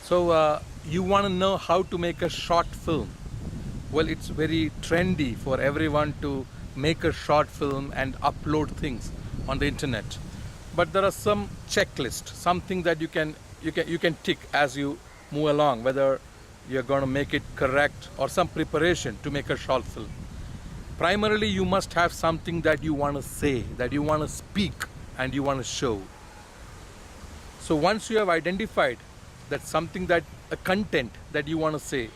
You want to know how to make a short film. Well, it's very trendy for everyone to make a short film and upload things on the internet. But there are some checklists, something that you can tick as you move along, whether you're going to make it correct or some preparation to make a short film. Primarily, you must have something that you want to say, that you want to speak, and you want to show. So once you have identified that something, that a content that you want to say,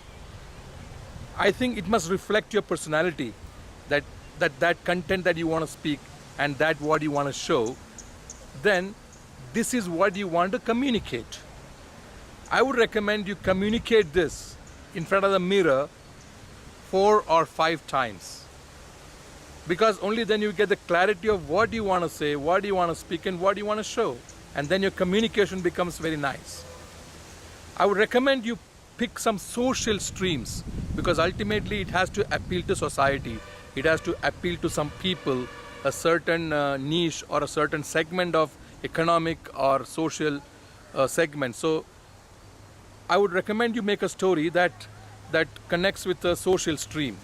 I think it must reflect your personality, that content that you want to speak and that what you want to show, then this is what you want to communicate. I would recommend you communicate this in front of the mirror 4 or 5 times, because only then you get the clarity of what you want to say, what you want to speak, and what you want to show, and then your communication becomes very nice. I would recommend you pick some social streams, because ultimately it has to appeal to society. It has to appeal to some people, a certain niche or a certain segment of economic or social segment. So I would recommend you make a story that connects with the social stream.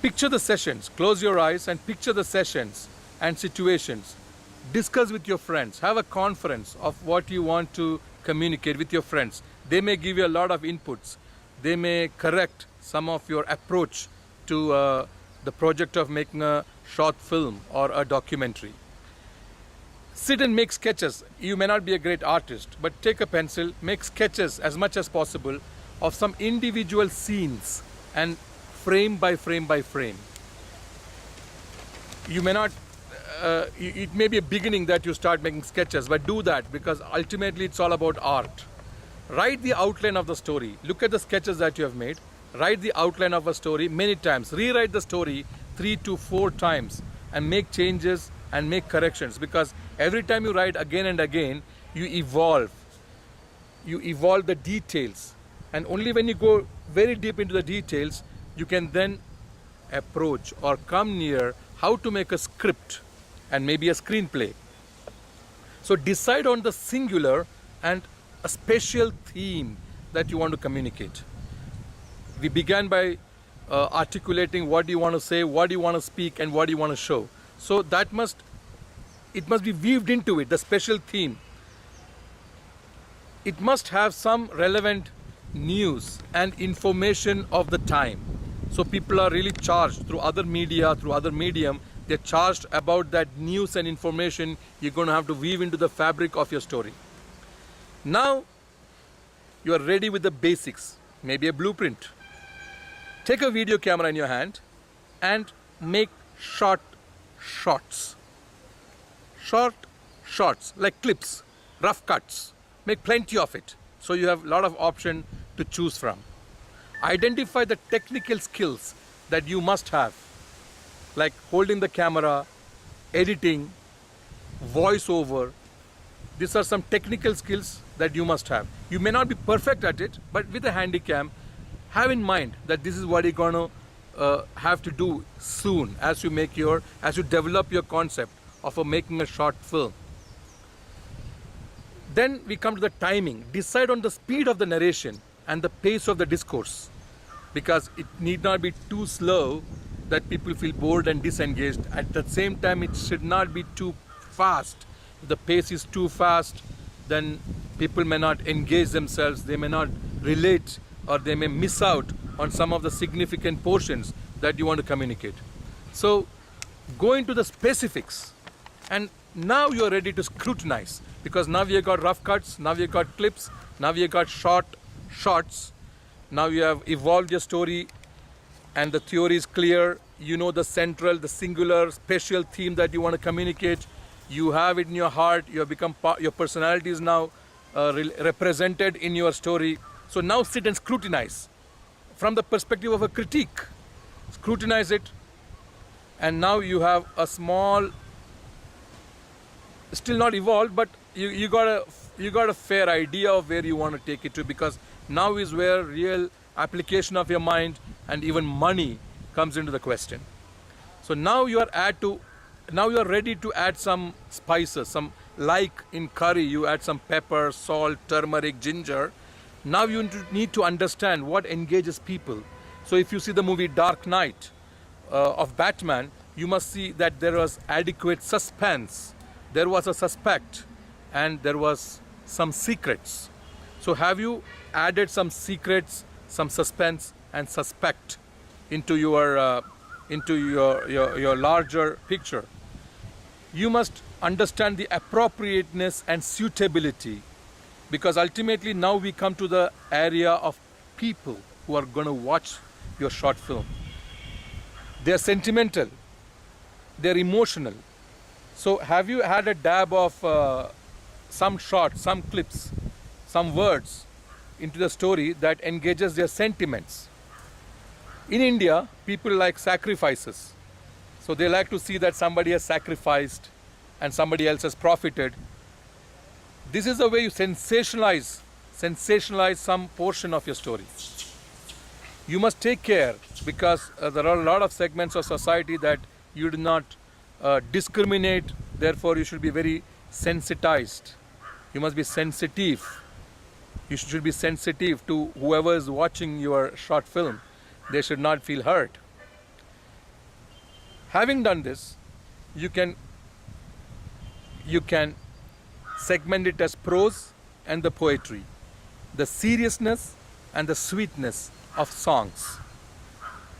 Picture the sessions, close your eyes and picture the sessions and situations. Discuss with your friends, have a conference of what you want to communicate with your friends. They may give you a lot of inputs. They may correct some of your approach to the project of making a short film or a documentary. Sit and make sketches. You may not be a great artist, but take a pencil, make sketches as much as possible of some individual scenes, and frame by frame by frame. You may not, it may be a beginning that you start making sketches, but do that, because ultimately it's all about art. Write the outline of the story. Look at the sketches that you have made. Write the outline of a story many times. Rewrite the story 3 to 4 times and make changes and make corrections, because every time you write again and again, you evolve. You evolve the details, and only when you go very deep into the details, you can then approach or come near how to make a script and maybe a screenplay. So decide on the singular and a special theme that you want to communicate. We began by articulating what you want to say, what you want to speak, and what you want to show. So it must be weaved into it, the special theme. It must have some relevant news and information of the time. So people are really charged through other media, through other medium, they're charged about that news and information you're going to have to weave into the fabric of your story. Now you are ready with the basics, maybe a blueprint. Take a video camera in your hand and make short shots. Short shots, like clips, rough cuts. Make plenty of it, so you have a lot of option to choose from. Identify the technical skills that you must have, like holding the camera, editing, voiceover. These are some technical skills that you must have. You may not be perfect at it, but with a handycam, have in mind that this is what you're going to have to do soon as you develop your concept of making a short film. Then we come to the timing. Decide on the speed of the narration and the pace of the discourse, because it need not be too slow that people feel bored and disengaged. At the same time, it should not be too fast. If the pace is too fast, then people may not engage themselves, they may not relate, or they may miss out on some of the significant portions that you want to communicate. So go into the specifics, and now you are ready to scrutinize, because now you have got rough cuts, now you have got clips, now you have got short shots. Now you have evolved your story and the theory is clear. You know the central, the singular, special theme that you want to communicate. You have it in your heart. You have become your personality is now represented in your story. So now sit and scrutinize from the perspective of a critique. Scrutinize it, and now you have a small, still not evolved, but you got a fair idea of where you want to take it to, because now is where real application of your mind and even money comes into the question. So now you are ready to add some spices, some like in curry you add some pepper, salt, turmeric, ginger. Now you need to understand what engages people. So if you see the movie Dark Knight of Batman, you must see that there was adequate suspense. There was a suspect and there was some secrets. So have you added some secrets, some suspense and suspect into your larger picture? You must understand the appropriateness and suitability, because ultimately now we come to the area of people who are going to watch your short film. They are sentimental, they are emotional. So have you had a dab of some shots, some clips, some words into the story that engages their sentiments? In India, people like sacrifices. So they like to see that somebody has sacrificed and somebody else has profited. This is the way you sensationalize some portion of your story. You must take care, because there are a lot of segments of society that you do not discriminate. Therefore, you should be very sensitized. You must be sensitive. You should be sensitive to whoever is watching your short film. They should not feel hurt. Having done this, you can segment it as prose and the poetry, the seriousness and the sweetness of songs.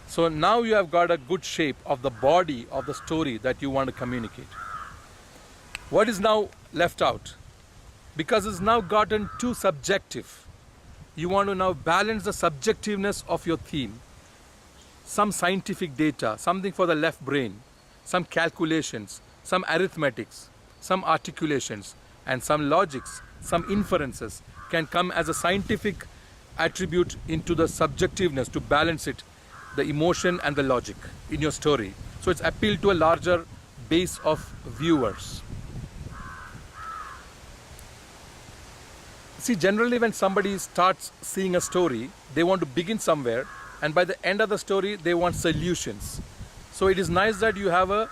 So now you have got a good shape of the body of the story that you want to communicate. What is now left out? Because it's now gotten too subjective. You want to now balance the subjectiveness of your theme. Some scientific data, something for the left brain, some calculations, some arithmetics, some articulations, and some logics, some inferences can come as a scientific attribute into the subjectiveness to balance it, the emotion and the logic in your story. So it's appealed to a larger base of viewers. See, generally when somebody starts seeing a story, they want to begin somewhere, and by the end of the story, they want solutions. So it is nice that you have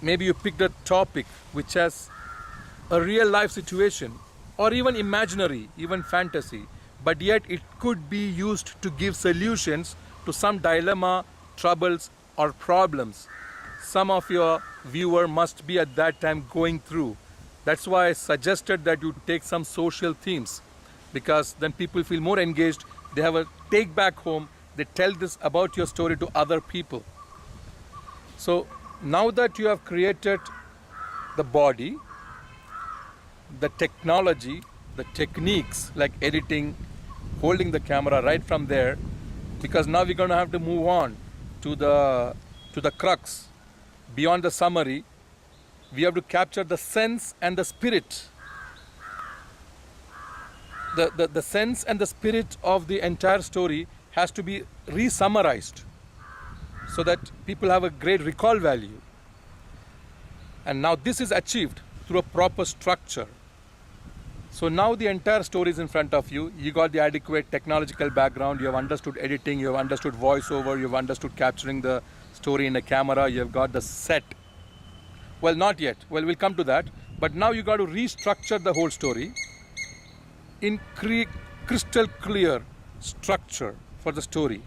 maybe you picked a topic which has a real life situation, or even imaginary, even fantasy, but yet it could be used to give solutions to some dilemma, troubles, or problems some of your viewer must be at that time going through. That's why I suggested that you take some social themes, because then people feel more engaged. They have a take back home. They tell this about your story to other people. So now that you have created the body, the technology, the techniques like editing, holding the camera right from there, because now we're going to have to move on to the crux. Beyond the summary, we have to capture the sense and the spirit. The sense and the spirit of the entire story has to be re-summarized so that people have a great recall value. And now this is achieved through a proper structure. So now the entire story is in front of you. You got the adequate technological background. You have understood editing. You have understood voiceover. You have understood capturing the story in a camera. You have got the set. Well, not yet. Well, we'll come to that. But now you got to restructure the whole story in crystal clear structure for the story.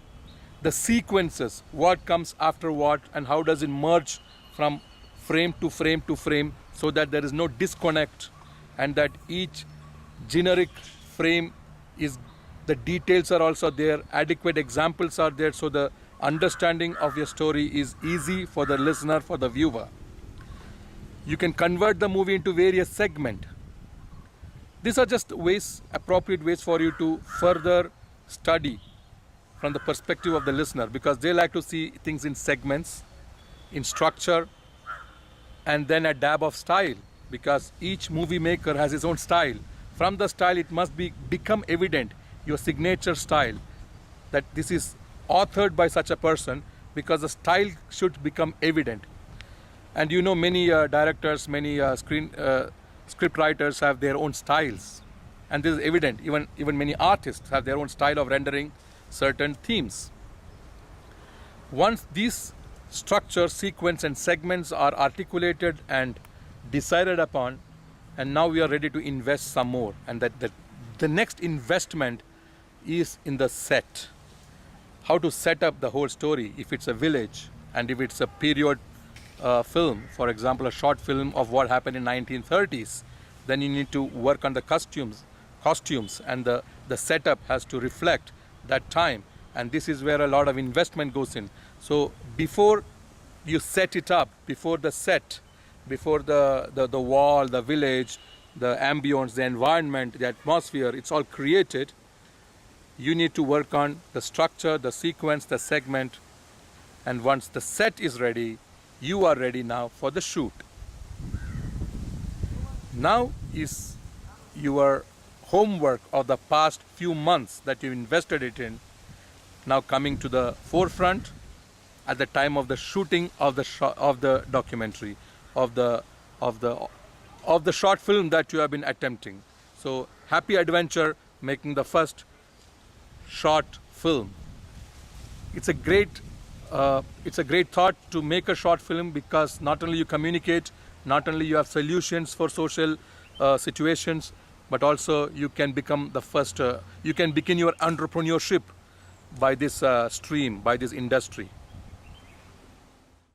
The sequences, what comes after what, and how does it merge from frame to frame to frame, so that there is no disconnect, and that each generic frame is, the details are also there, adequate examples are there, so the understanding of your story is easy for the listener, for the viewer. You can convert the movie into various segments. These are just ways, appropriate ways for you to further study from the perspective of the listener, because they like to see things in segments, in structure, and then a dab of style, because each movie maker has his own style. From the style, it must become evident, your signature style, that this is authored by such a person, because the style should become evident. And you know, many directors, many script writers have their own styles, and this is evident. Even many artists have their own style of rendering certain themes. Once these structure, sequence and segments are articulated and decided upon, and now we are ready to invest some more. And that the next investment is in the set. How to set up the whole story if it's a village, and if it's a period film, for example, a short film of what happened in 1930s, then you need to work on the costumes, and the setup has to reflect that time. And this is where a lot of investment goes in. So before you set it up, before the set, before the wall, the village, the ambience, the environment, the atmosphere, it's all created, you need to work on the structure, the sequence, the segment. And once the set is ready, you are ready now for the shoot. Now is your homework of the past few months that you invested it in now coming to the forefront at the time of the shooting of the documentary, of the short film that you have been attempting. So happy adventure making the first short film. It's a great thought to make a short film, because not only you communicate, not only you have solutions for social situations, but also you can become the first, you can begin your entrepreneurship by this stream, by this industry.